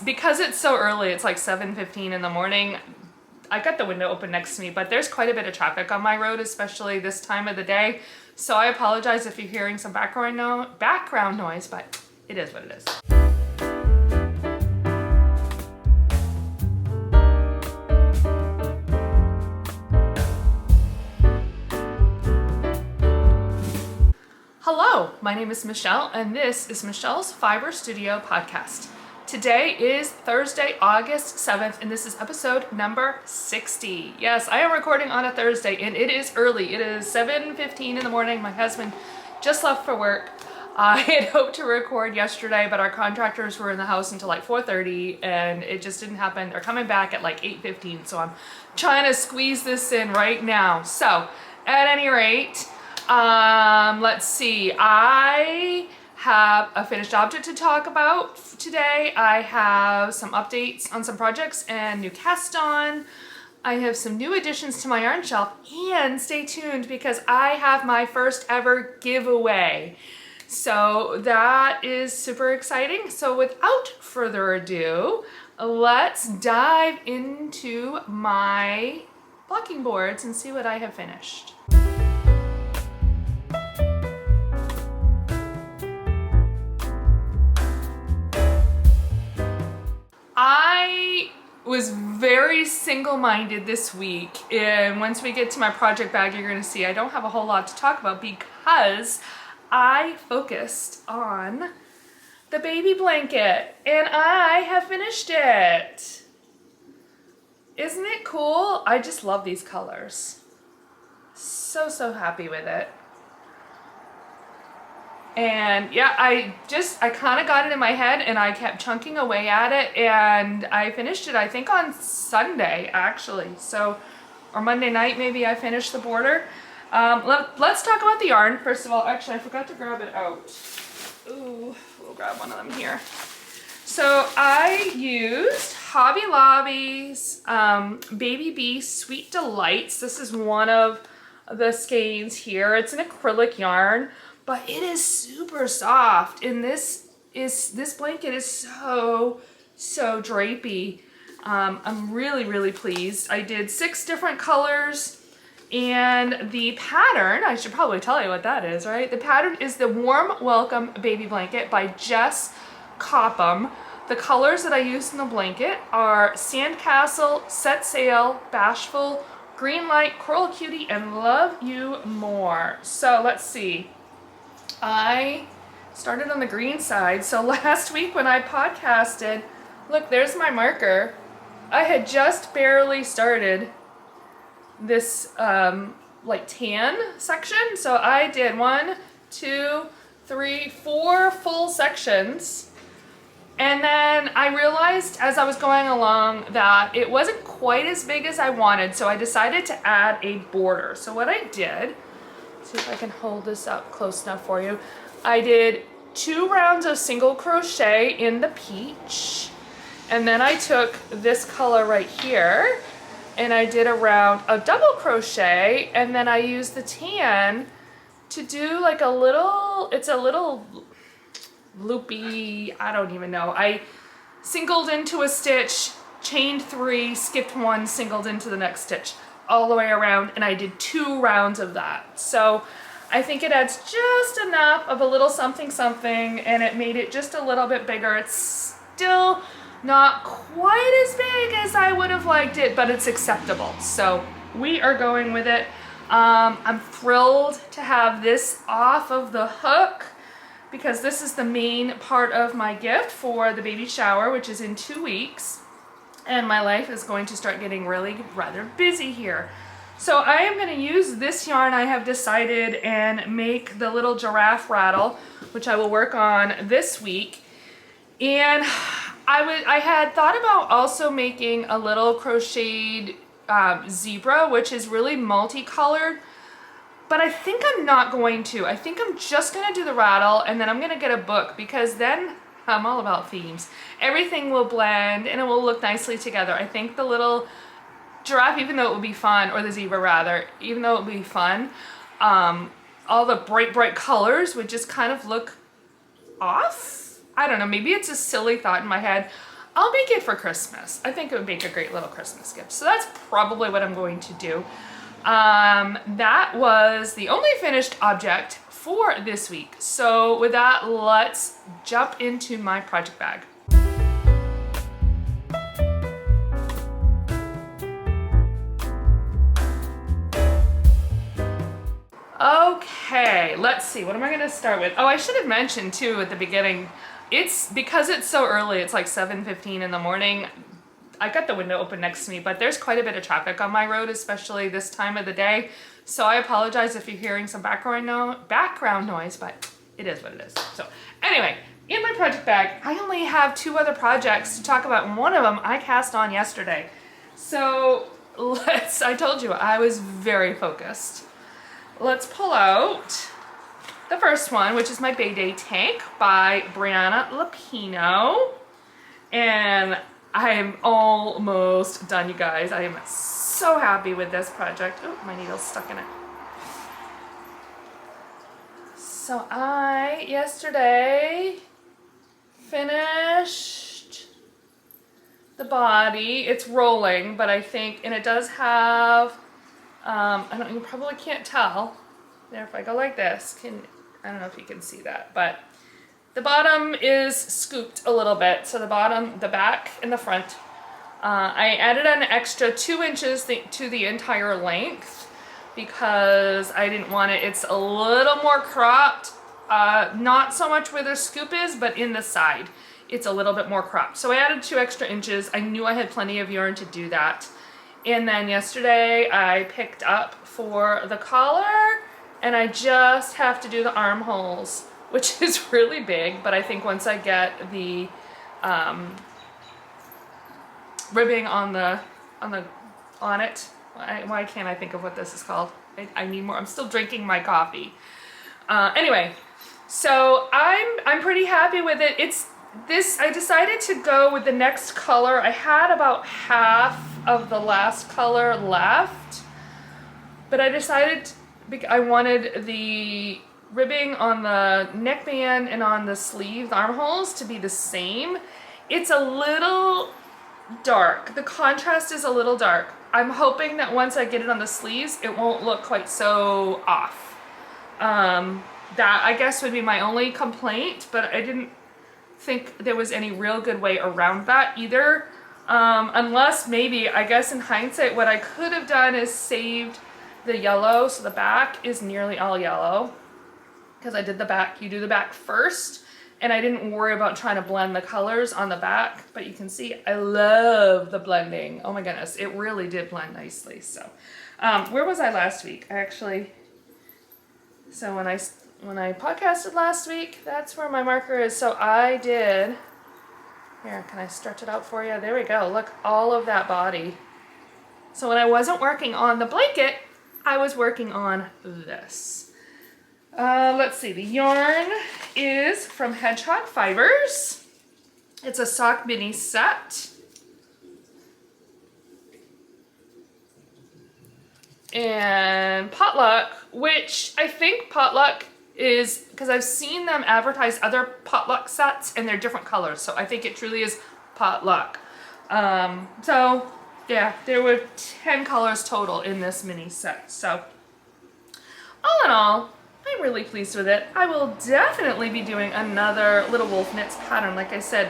Because it's so early, it's like 7:15 in the morning, I got the window open next to me, but there's quite a bit of traffic on my road, especially this time of the day. So I apologize if you're hearing some background noise, but it is what it is. Hello, my name is Michelle, and this is Michelle's Fiber Studio podcast. Today is Thursday, August 7th, and this is episode number 60. Yes, I am recording on a Thursday, and it is early. It is 7:15 in the morning. My husband just left for work. I had hoped to record yesterday, but our contractors were in the house until like 4:30, and it just didn't happen. They're coming back at like 8:15, so I'm trying to squeeze this in right now. So, at any rate, let's see. I have a finished object to talk about today. I have some updates on some projects and new cast on. I have some new additions to my yarn shelf, and stay tuned because I have my first ever giveaway. So that is super exciting. So without further ado, let's dive into my blocking boards and see what I have finished. I was very single-minded this week, and once we get to my project bag, you're going to see I don't have a whole lot to talk about because I focused on the baby blanket, and I have finished it. Isn't it cool? I just love these colors. So happy with it. And yeah, I kind of got it in my head, and I kept chunking away at it, and I finished it, I think on Sunday actually. So, or Monday night maybe I finished the border. Let's talk about the yarn first of all. Actually, I forgot to grab it out. Ooh, we'll grab one of them here. So I used Hobby Lobby's Baby Bee Sweet Delights. This is one of the skeins here. It's an acrylic yarn, but it is super soft, and this blanket is so drapey. I'm really pleased. I did 6 different colors, and the pattern, I should probably tell you what that is, right? The pattern is the Warm Welcome Baby Blanket by Jess Coppom. The colors that I used in the blanket are Sandcastle, Set Sail, Bashful, Green Light, Coral Cutie, and Love You More. So let's see. I started on the green side. So last week when I podcasted, look, there's my marker. I had just barely started this like tan section. So I did 1, 2, 3, 4 full sections. And then I realized as I was going along that it wasn't quite as big as I wanted. So I decided to add a border. So what I did, see if I can hold this up close enough for you. I did 2 rounds of single crochet in the peach, and then I took this color right here and I did a round of double crochet, and then I used the tan to do like a little, it's a little loopy, I don't even know. I singled into a stitch, chained 3, skipped 1, singled into the next stitch, all the way around, and I did 2 rounds of that. So I think it adds just enough of a little something, and it made it just a little bit bigger. It's still not quite as big as I would have liked it, but it's acceptable. So we are going with it. I'm thrilled to have this off of the hook because this is the main part of my gift for the baby shower, which is in 2 weeks. And my life is going to start getting really rather busy here. So I am going to use this yarn I have decided and make the little giraffe rattle, which I will work on this week. And I had thought about also making a little crocheted zebra, which is really multicolored, but I think I'm not going to. I think I'm just going to do the rattle, and then I'm going to get a book, because then I'm all about themes. Everything will blend and it will look nicely together. I think the little giraffe, even though it would be fun, or the zebra rather, even though it would be fun, all the bright colors would just kind of look off. I don't know, maybe it's a silly thought in my head. I'll make it for Christmas. I think it would make a great little Christmas gift. So that's probably what I'm going to do. That was the only finished object for this week. So with that, let's jump into my project bag. Okay, let's see. What am I going to start with? Oh, I should have mentioned too at the beginning, because it's so early, it's like 7:15 in the morning. I got the window open next to me, but there's quite a bit of traffic on my road, especially this time of the day. So I apologize if you're hearing some background noise, but it is what it is. So anyway, in my project bag, I only have 2 other projects to talk about, and one of them I cast on yesterday. So I told you, I was very focused. Let's pull out the first one, which is my Bay Day tank by Briana Luppino. And I am almost done, you guys. I am so happy with this project. Oh, my needle's stuck in it. So I, yesterday, finished the body. It's rolling, but I think, and it does have, you probably can't tell. There, if I go like this, I don't know if you can see that, but the bottom is scooped a little bit. So the bottom, the back, and the front. I added an extra 2 inches to the entire length because I didn't want it. It's a little more cropped, not so much where the scoop is, but in the side. It's a little bit more cropped. So I added 2 extra inches. I knew I had plenty of yarn to do that. And then yesterday I picked up for the collar, and I just have to do the armholes, which is really big, but I think once I get the ribbing on it, why can't I think of what this is called? I need more. I'm still drinking my coffee. Anyway, so I'm pretty happy with it. I decided to go with the next color. I had about half of the last color left, but I decided I wanted the ribbing on the neckband and on the sleeve, the armholes, to be the same. It's a little dark. The contrast is a little dark. I'm hoping that once I get it on the sleeves, it won't look quite so off. That, I guess, would be my only complaint, but I didn't think there was any real good way around that either. Unless maybe, I guess in hindsight, what I could have done is saved the yellow, so the back is nearly all yellow. Because I did the back, you do the back first, and I didn't worry about trying to blend the colors on the back, but you can see I love the blending. Oh my goodness, it really did blend nicely. So where was I last week? So when I podcasted last week, that's where my marker is. So I did, here, can I stretch it out for you? There we go, look, all of that body. So when I wasn't working on the blanket, I was working on this. Let's see, the yarn is from Hedgehog Fibers. It's a sock mini set. And Potluck, which I think Potluck is, because I've seen them advertise other Potluck sets and they're different colors, so I think it truly is Potluck. So yeah, there were 10 colors total in this mini set. So all in all, I'm really pleased with it. I will definitely be doing another Little Wolf Knits pattern. Like I said,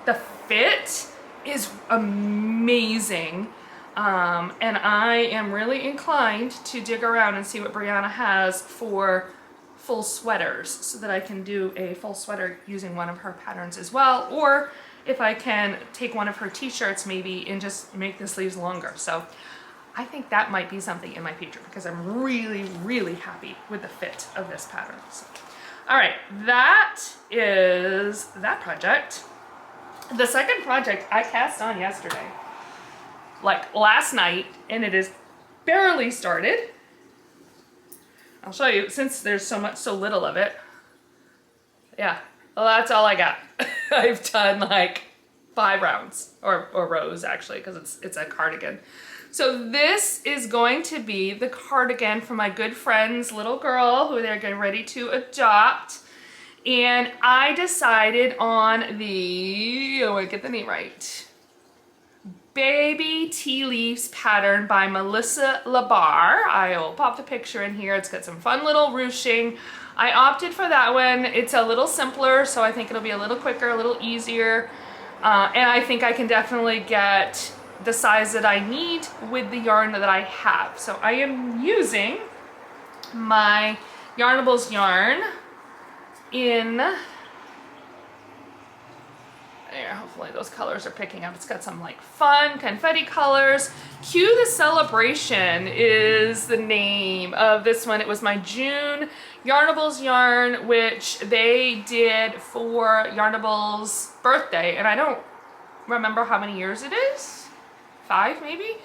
the fit is amazing. And I am really inclined to dig around and see what Briana has for full sweaters so that I can do a full sweater using one of her patterns as well. Or if I can take one of her t-shirts maybe and just make the sleeves longer. So I think that might be something in my future because I'm really, really happy with the fit of this pattern. So, all right, that is that project. The second project I cast on yesterday, like last night, and it is barely started. I'll show you since there's so little of it. Yeah, well, that's all I got. I've done like 5 rounds or rows actually because it's a cardigan. So this is going to be the cardigan for my good friend's little girl who they're getting ready to adopt. And I decided on the, oh, I get the name right, Baby Tea Leaves pattern by LaBarre. I'll pop the picture in here. It's got some fun little ruching. I opted for that one. It's a little simpler, so I think it'll be a little quicker, a little easier. And I think I can definitely get the size that I need with the yarn that I have. So I am using my Yarnables yarn in, there, hopefully those colors are picking up. It's got some like fun confetti colors. Cue the Celebration is the name of this one. It was my June Yarnables yarn, which they did for Yarnables' birthday. And I don't remember how many years it is. 5 maybe?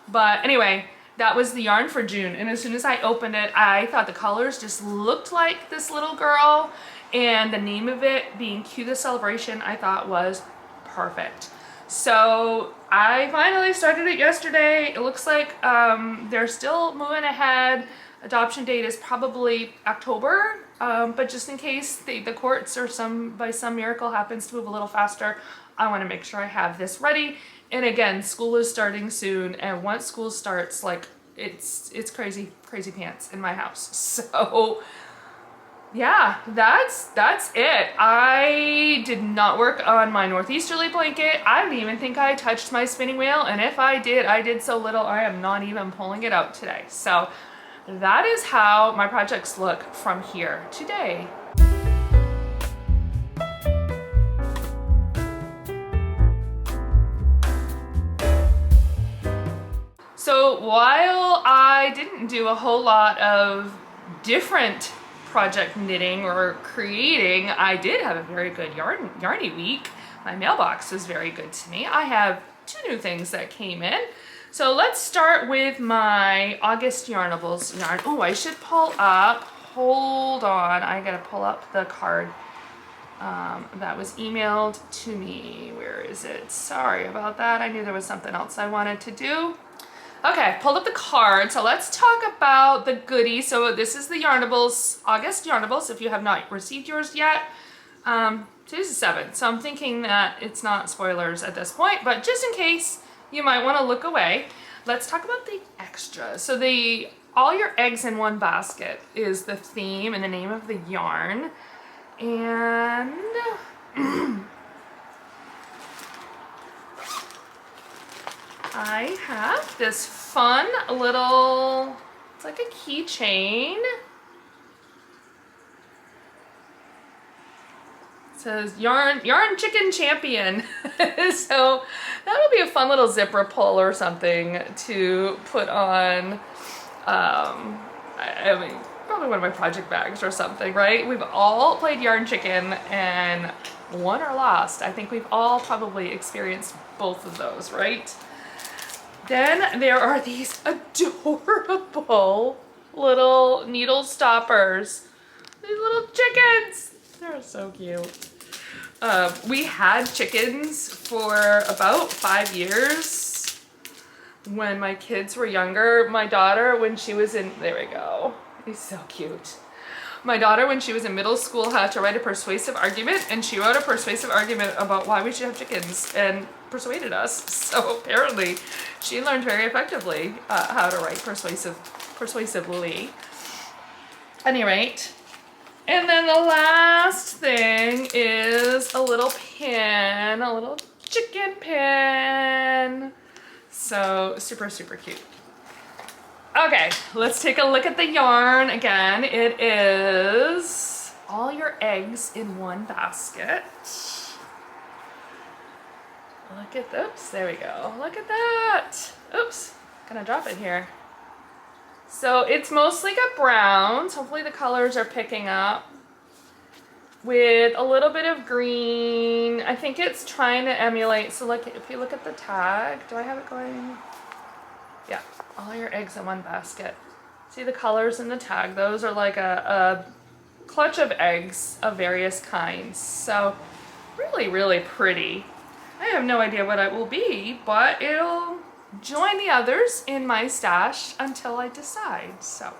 But anyway, that was the yarn for June. And as soon as I opened it, I thought the colors just looked like this little girl. And the name of it being Cue the Celebration, I thought was perfect. So I finally started it yesterday. It looks like they're still moving ahead. Adoption date is probably October, but just in case the courts or by some miracle happens to move a little faster, I want to make sure I have this ready. And again, school is starting soon, and once school starts, like it's crazy pants in my house. So yeah, that's it. I did not work on my Northeasterly blanket. I don't even think I touched my spinning wheel, and if I did so little, I am not even pulling it out today. So that is how my projects look from here today. So while I didn't do a whole lot of different project knitting or creating, I did have a very good yarny week. My mailbox was very good to me. I have 2 new things that came in. So let's start with my August Yarnables yarn. Oh, I should pull up, hold on, I gotta pull up the card that was emailed to me. Where is it? Sorry about that. I knew there was something else I wanted to do. Okay, pulled up the card. So let's talk about the goodies. So this is the Yarnables, August Yarnables, if you have not received yours yet. Today's the 7th, so I'm thinking that it's not spoilers at this point, but just in case, you might want to look away. Let's talk about the extras. So all your eggs in one basket is the theme and the name of the yarn. And I have this fun little, it's like a keychain. It says Yarn Chicken Champion. So that'll be a fun little zipper pull or something to put on, I mean, probably one of my project bags or something, right? We've all played Yarn Chicken and won or lost. I think we've all probably experienced both of those, right? Then there are these adorable little needle stoppers. These little chickens. They're so cute. We had chickens for about 5 years when my kids were younger. My daughter, when she was in, there we go. He's so cute. My daughter, when she was in middle school, had to write a persuasive argument, and she wrote a persuasive argument about why we should have chickens and persuaded us. So apparently she learned very effectively how to write persuasively. At any rate, and then the last thing is a little pin, a little chicken pin. So super, super cute. Okay, let's take a look at the yarn again. It is all your eggs in one basket. Look at, oops, there we go. Look at that. Oops, gonna drop it here. So it's mostly got browns. Hopefully the colors are picking up. With a little bit of green. I think it's trying to emulate, so like if you look at the tag, do I have it going? Yeah, all your eggs in one basket. See the colors in the tag? Those are like a clutch of eggs of various kinds. So really, really pretty. I have no idea what it will be, but it'll join the others in my stash until I decide. So,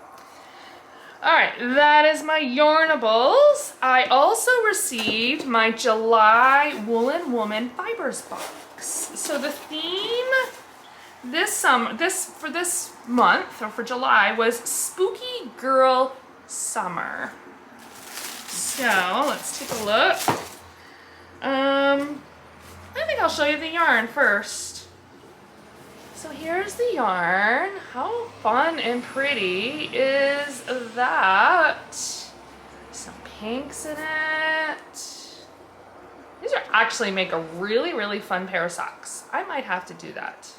All right, that is my yarnables. I also received my July Woolen Woman Fibers box. So the theme for this month, or for July, was Spooky Girl Summer. So let's take a look. I think I'll show you the yarn first. So here's the yarn. How fun and pretty is that? Some pinks in it. These are actually make a really, really fun pair of socks. I might have to do that.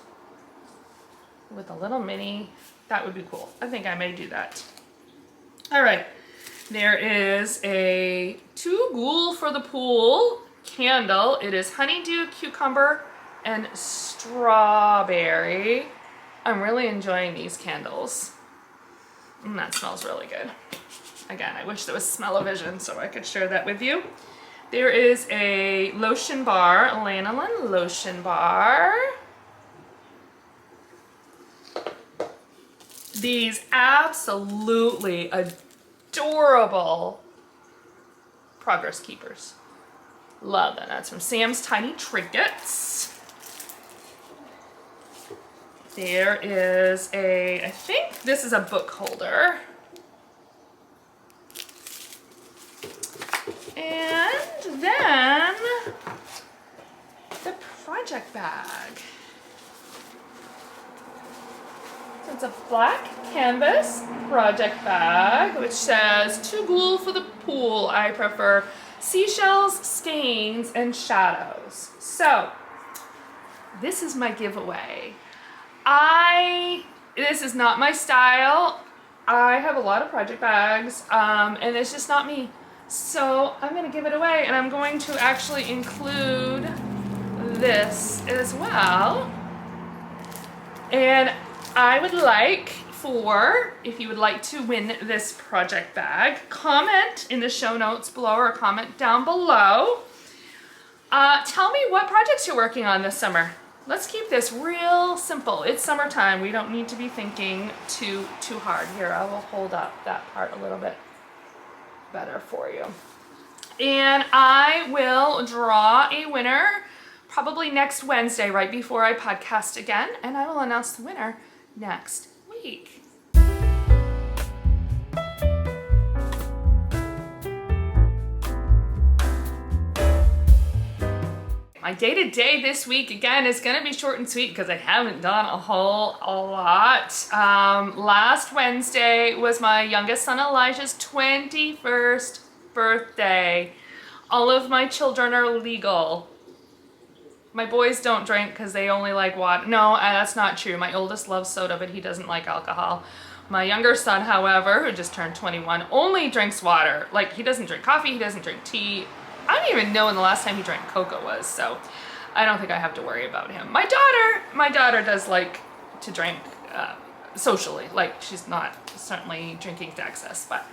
With a little mini, that would be cool. I think I may do that. All right, there is a Too Ghoul for the Pool candle. It is honeydew, cucumber, and strawberry. I'm really enjoying these candles. And that smells really good. Again, I wish there was smell-o-vision so I could share that with you. There is a lotion bar, lanolin lotion bar. These absolutely adorable Progress Keepers. Love that. That's from Sam's Tiny Trinkets. There is I think this is a book holder. And then the project bag. So it's a black canvas project bag, which says, Too Ghoul for the Pool. I prefer seashells, stains, and shadows. So this is my giveaway. This is not my style. I have a lot of project bags, and it's just not me. So I'm gonna give it away, and I'm going to actually include this as well. And I would like if you would like to win this project bag, comment in the show notes below or comment down below. Tell me what projects you're working on this summer. Let's keep this real simple. It's summertime. We don't need to be thinking too hard. Here, I will hold up that part a little bit better for you. And I will draw a winner probably next Wednesday, right before I podcast again, and I will announce the winner next week. My day-to-day this week, again, is going to be short and sweet because I haven't done a lot. Last Wednesday was my youngest son Elijah's 21st birthday. All of my children are legal. My boys don't drink because they only like water. No, that's not true. My oldest loves soda, but he doesn't like alcohol. My younger son, however, who just turned 21, only drinks water. Like, he doesn't drink coffee, he doesn't drink tea. I don't even know when the last time he drank cocoa was, so I don't think I have to worry about him. My daughter does like to drink socially. Like, she's not certainly drinking to excess, but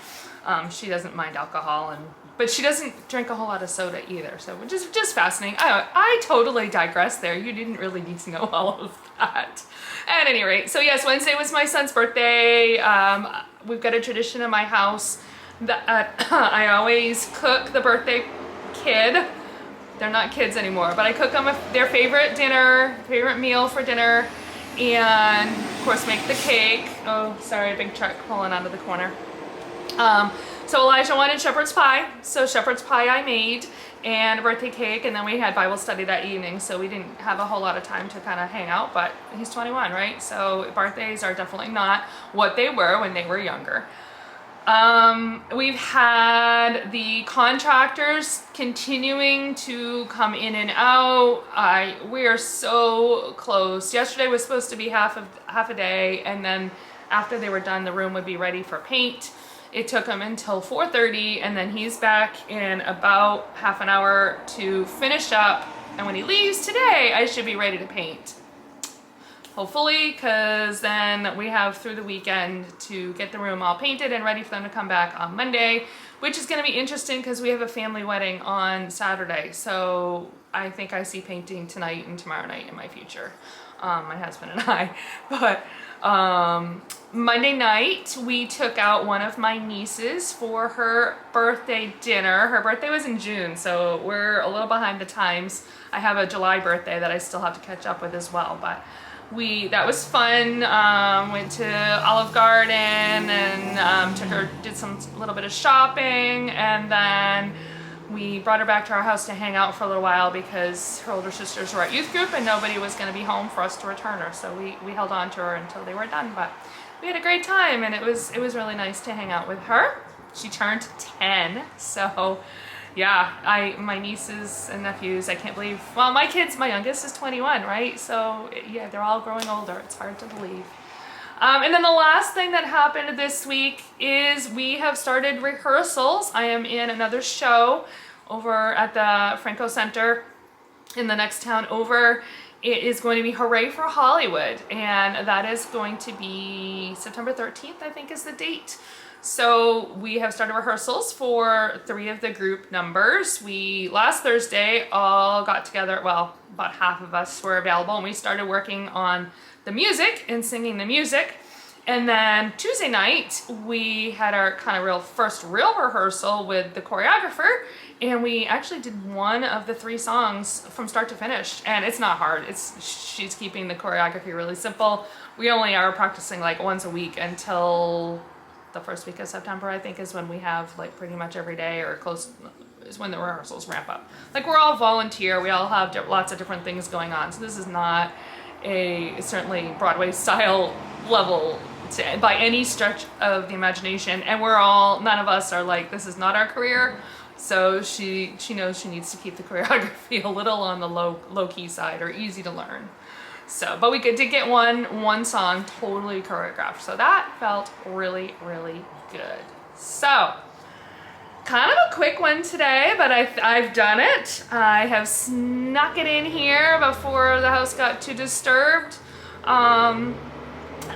she doesn't mind alcohol, but she doesn't drink a whole lot of soda either, so which is just fascinating. I totally digress there. You didn't really need to know all of that. At any rate, so yes, Wednesday was my son's birthday. We've got a tradition in my house that I always cook the birthday kid. They're not kids anymore, but I cook them their favorite meal for dinner, and of course make the cake. Oh, sorry, a big truck pulling out of the corner. So Elijah wanted shepherd's pie, so shepherd's pie I made, and a birthday cake, and then we had Bible study that evening, so we didn't have a whole lot of time to kind of hang out, but he's 21, right? So birthdays are definitely not what they were when they were younger. We've had the contractors continuing to come in and out. We are so close. Yesterday was supposed to be half a day, and then after they were done, the room would be ready for paint. It took him until 4:30, and then he's back in about half an hour to finish up. And when he leaves today, I should be ready to paint. Hopefully, because then we have through the weekend to get the room all painted and ready for them to come back on Monday, which is going to be interesting because we have a family wedding on Saturday. So I think I see painting tonight and tomorrow night in my future, my husband and I. But Monday night we took out one of my nieces for her birthday dinner. Her birthday was in June, so we're a little behind the times. I have a July birthday that I still have to catch up with as well, but that was fun. Went to Olive Garden and took her, did some little bit of shopping, and then we brought her back to our house to hang out for a little while because her older sisters were at youth group and nobody was going to be home for us to return her. So we held on to her until they were done, but we had a great time, and it was really nice to hang out with her. She turned 10, so yeah, my nieces and nephews, I can't believe, well, my youngest is 21, right? So yeah, they're all growing older. It's hard to believe. And then the last thing that happened this week is we have started rehearsals. I am in another show over at the Franco Center in the next town over. It is going to be Hooray for Hollywood, and that is going to be September 13th, I think is the date. So we have started rehearsals for 3 of the group numbers. We, last Thursday, all got together, well, about half of us were available, and we started working on the music and singing the music. And then Tuesday night, we had our kind of first real rehearsal with the choreographer, and we actually did one of the 3 songs from start to finish. And it's not hard. She's keeping the choreography really simple. We only are practicing like once a week until the first week of September, I think, is when we have like pretty much every day or close, is when the rehearsals ramp up. Like, we're all volunteer. We all have lots of different things going on. So this is not certainly Broadway style level by any stretch of the imagination. And none of us are like, this is not our career. So she knows she needs to keep the choreography a little on the low key side, or easy to learn. So, but we did get one song totally choreographed. So that felt really, really good. So, kind of a quick one today, but I've done it. I have snuck it in here before the house got too disturbed.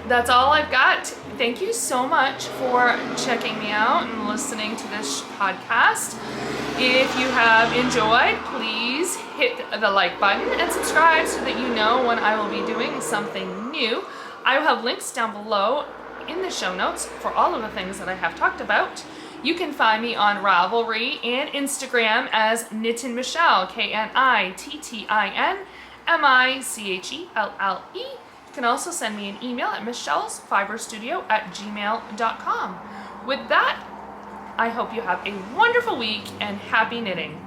That's all I've got. Thank you so much for checking me out and listening to this podcast. If you have enjoyed, please hit the like button and subscribe so that you know when I will be doing something new. I will have links down below in the show notes for all of the things that I have talked about. You can find me on Ravelry and Instagram as Knittin' Michelle, KNITTINMICHELLE. You can also send me an email at michellesfiberstudio@gmail.com. With that, I hope you have a wonderful week and happy knitting.